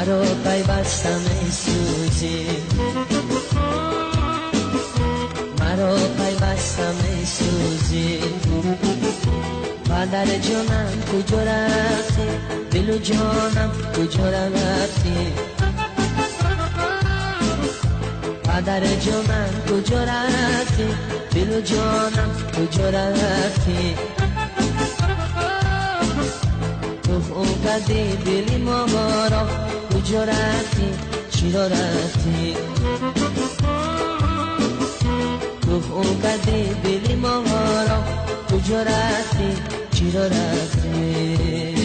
مرا پیوستم ای سوزی، مرا پیوستم ای سوزی. پدر جانم کجا رفتی، دل و جانم کجا رفتی. پدر جانم کجا رفتی، دل و جانم کجا رفتی. تو خون کردی دلی ما را، کجا رفتی چرا رفتی. تو خون کردی دلی ما را، کجا رفتی چرا رفتی.